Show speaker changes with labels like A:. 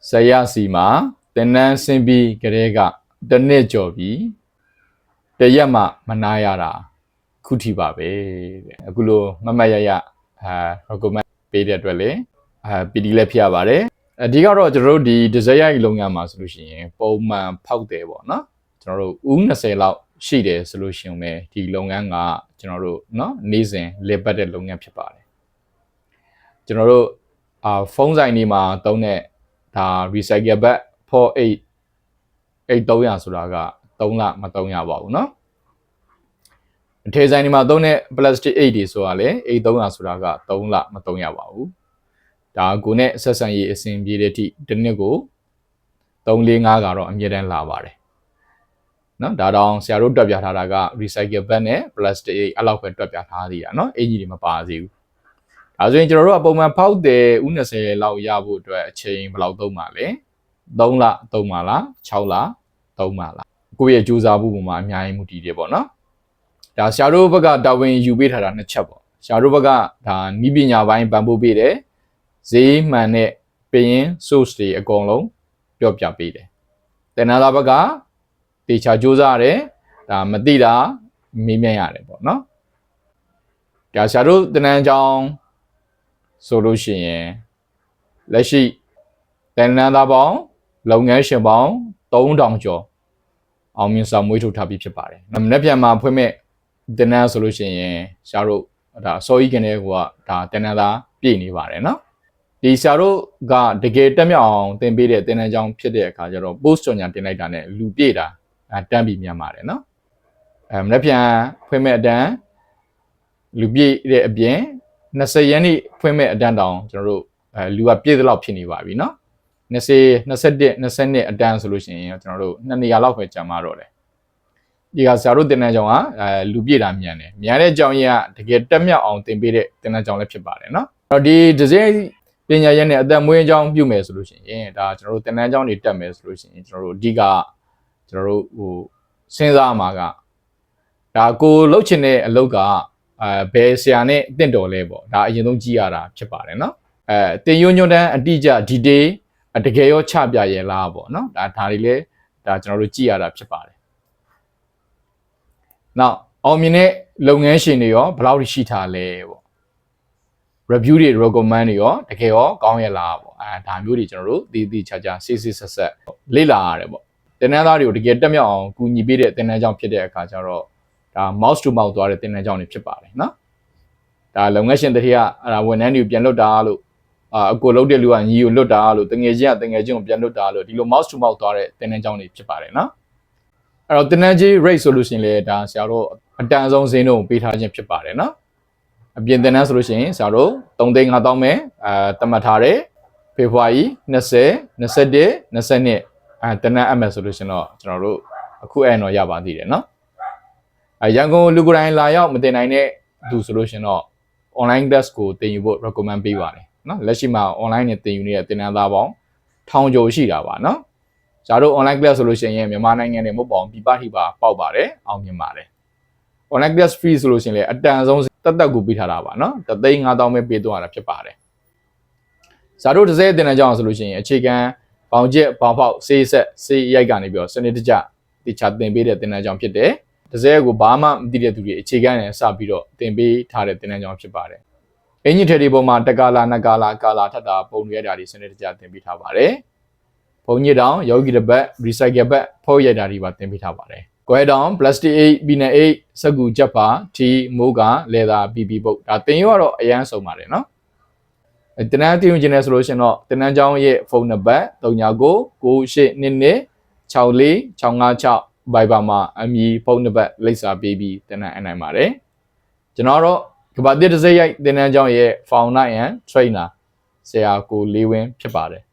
A: ဆရာစီမှာတင်နန်းဆင်းပြီးကလေးကတစ်နှစ်ကျော်ပြီးတရက်မှမနာရတာခုထိပါပဲတဲ့အခုလိုမမတ်ရရrecommend ပေးတဲ့အတွက်လေပီတီလည်းဖြစ်ရပါတယ်ဒီကတော့ကျွန်တော်တို့ဒီ design ရိုက်လုပ်ငန်းမှာဆိုလို့ရှိရင်ပုံမှန်ဖောက်တယ်ပေါ့နော်ကျွန်တော်တို့ဦး20လောက်ရှိတယ်ဆိုလို့ရှိရင်ပဲဒီလုပ်ငန်းကကျွန်တော်တို့เนาะနေ့စဉ်လေပတ်တဲ့လုပ်ငန်းဖြစ်ပါတယ်ကျွန်တော်တို့ဖုန်းဆိုင်တွေမှာသုံးတဲ့ဒါ recycle bag 488300ဆိုတာက3လမ3ရပါဘူးเนาะအထည်ဆိုင်တွေမှာသုံးတဲ့ plastic 8တွေဆိုတာလေ8300ဆိုတာက3လမ3ရပါဘူးဒါကိုနဲ့ဆက်ဆံရေးအဆင်ပြေတဲ့အထိတစ်နှစ်ကို345ကတော့အမြဲတမ်းလာပါတယ်နော်ဒါတောင်ဆရာတို့တွက်ပြထားတာက recycle bag နဲ့ plastic အဲ့လောက်ပဲတွက်ပြထားသေးတာနော်အင်ကြီးတွေမပါသေးဘူးဒါဆိုရင်ကျွန်တော်တို့ကပုံမှန်ဖောက်တယ်ဦး20လောက်ရဖို့အတွက်အချိန်ဘယ်လောက်သုံးပါလဲ3လသုံးပါလား6လသုံးပါလားကိုယ့်ရဲ့ကြိုးစားမှုပုံမှာအများကြီးမူတည်တယ်ပေါ့နော်ဒါဆရာတို့ဘက်ကတာဝန်ယူပေးထားတာနှစ်ချက်ပေါ့ဆရာတို့ဘက်ကဒါနီးပညာပိုင်းပံ့ပိုးပေးတယ်ဈေးမှန်တဲ့ပြင် source တွေအကုန်လုံးပြောပြပေးတယ်တင်နာသားဘက်ကတေချာကြိုးစားရတယ်ဒါမသိတာမေးမြန်းရတယ်ပေါ့နော်ဒါဆရာတို့တင်နန်းကျောင်းဆိုလို့ရှိရင်လက်ရှိတင်နန်းသားပေါင်းလုပ်ငန်းရှင်ပေါင်း3000ကျော်အောင်မြင်စွာမွေးထုတ်ထားပြီးဖြစ်ပါတယ်။မနေ့ပြန်မှာဖွင့်မဲ့တင်နန်းဆိုလို့ရှိရင်ဆရာတို့ဒါစောကြီးကနေကဒါတင်နန်းသားပြည့်နေပါတယ်နော်။ဒီဆရာတို့ကတကယ်တက်မြောက်အောင်သင်ပေးတဲ့တင်နန်းကျောင်းဖြစ်တဲ့အခါကျတော့ post ကြော်ညာတင်လိုက်တာနဲ့လူပြည့်တာတန်းပြီးမြန်ပါတယ်နော်။မနေ့ပြန်ဖွင့်မဲ့အတန်းလူပြည့်တဲ့အပြင်20ရက်နေ့ဖွင့်မဲ့အတန်းတောင်ကျွန်တော်တို့လူကပြည့်သလောက်ဖြစ်နေပါပြီနော်20 21 22အတန်းဆိုလို့ရှိရင်ကျွန်တော်တို့2နေရာလောက်ပဲကြာမှာတော့တယ်ဒီကဆရာတို့တင်နန်းကျောင်းကလူပြည့်တာမြန်တယ်မြန်တဲ့ကျောင်းကြီးကတကယ်တက်မြောက်အောင်သင်ပေးတဲ့တင်နန်းကျောင်းလည်းဖြစ်ပါတယ်နော်အဲ့တော့ဒီဒီဇိုင်းပညာရပ်နဲ့အသက်မွေးကျောင်းပြုမယ်ဆိုလို့ရှိရင်ဒါကျွန်တော်တို့တင်နန်းကျောင်းတွေတက်မယ်ဆိုလို့ရှိရင်ကျွန်တော်တို့အဓိကကျွန်တော်တို့ဟိုစဉ်းစားမှာကဒါကိုလှုပ်ချင်တဲ့အလုပ်ကဘယ်ဆရာနဲ့တင့်တော်လဲပေါ့ဒါအရင်ဆုံးကြည့်ရတာဖြစ်ပါတယ်နော်တင်ယွညွန်းတန်းအတိအကျ detail တကယ်ရောချပြရဲလားပေါ့နော်ဒါတွေလည်းဒါကျွန်တော်တို့ကြည့်ရတာဖြစ်ပါတယ်နောက်အောင်မြင်တဲ့လုပ်ငန်းရှင်တွေရောဘယ်လောက်ရှိထားလဲပေါ့ review တွေ recommend တွေရောတကယ်ရောကောင်းရဲ့လားပေါ့ဒါမျိုးတွေကျွန်တော်တို့တည်ချာစစ်ဆက်လေ့လာရတယ်ပေါ့တင်နန်းသားတွေကိုတကယ်တက်မြောက်အောင်ကူညီပေးတဲ့တင်နန်းကျောင်းဖြစ်တဲ့အခါကျတော့ဒါ mouse to mouth သွားတဲ့တင်နန်းကျောင်းတွေဖြစ်ပါတယ်နော်ဒါလုပ်ငန်းရှင်တတိယဝန်ထမ်းတွေပြန်လွတ်တာလို့အကိုလုတ်တဲ့လူကညီကိုလွတ်တာလို့တငယ်ချင်းကတငယ်ချင်းကိုပြန်လွတ်တာလို့ဒီလို mouse to mouth သွားတဲ့တင်နန်းကျောင်းတွေဖြစ်ပါတယ်နော်အဲ့တော့တင်နန်းကြီး rate ဆိုလို့ရှိရင်လေဒါဆရာတို့အတန်ဆုံးဈေးနှုန်းပေးထားခြင်းဖြစ်ပါတယ်နော်အပြင်တင်နန်းဆိုလို့ရှိရင်ဆရာတို့3,500ပဲတတ်မှတ်ထားတယ်ဖေဖော်ဝါရီ20 21 22တင်နန်းအပ်မယ်ဆိုလို့ရှိရင်တော့ကျွန်တော်တို့အခုအဲ့တော့ရပါသေးတယ်နော်ရန်ကုန်လူကိုယ်တိုင်လာရောက်မတင်နိုင်တဲ့သူဆိုလို့ရှိရင်တော့ online class ကိုတင်ယူဖို့ recommend ပေးပါတယ်နော်လက်ရှိမှာ online နဲ့တင်ယူနေတဲ့တင်နန်းသားပေါင်း1000ကျော်ရှိတာပါနော်ဇာတို့ online class ဆိုလို့ရှိရင်မြန်မာနိုင်ငံနဲ့မဟုတ်ပါဘူးပြည်ပထိပါပေါက်ပါတယ်အောင်မြင်ပါတယ် online class fee ဆိုလို့ရှိရင်လည်းအတန်ဆုံးတက်ကိုပေးထားတာပါနော်3,500ပဲပေးသွားတာဖြစ်ပါတယ်ဇာတို့တစ်စဲတင်နန်းကြောင်းဆိုလို့ရှိရင်အခြေခံပေါင်ကျက်ပေါင်ဖောက်စေးဆက်စေးရိုက်ကနေပြီးတော့စနစ်တကျတိချသင်ပေးတဲ့တင်နန်းကြောင်းဖြစ်တယ်တစ်စဲကိုဘာမှမသိတဲ့သူတွေအခြေခံနဲ့စပြီးတော့သင်ပေးထားတဲ့တင်နန်းကြောင်းဖြစ်ပါတယ်အင်ဂျင်ထယ်ဒီပေါ်မှာတကာလာနကာလာကာလာထပ်တာပုံရတာတွေစနစ်တကျသင်ပေးထားပါတယ်ဘုံညစ်တောင်ယောဂီတပတ် recycle ဘတ်ဖောက်ရတာတွေပါသင်ပေးထားပါတယ်ကွဲတောင် plastic 8 peanut 8စကူချက်ပါထီမိုးကလေသာ PP ပုတ်ဒါသင်ရတော့အရန်ဆုံးပါတယ်နော်တင်နန်းတင်ယူခြင်းနဲ့ဆိုလို့ရှင်တော့တင်နန်းကျောင်းရဲ့ဖုန်းနံပါတ်399622645656 Viber မှာအမည်ဖုန်းနံပါတ်လိပ်စာပေးပြီးတင်နန်းအနိုင်ပါတယ်ကျွန်တော်တော့ကဘာတစ်စက်ရိုက်တင်နန်းကျောင်းရဲ့ founder and trainer ဆရာကိုလေးဝင်းဖြစ်ပါတယ်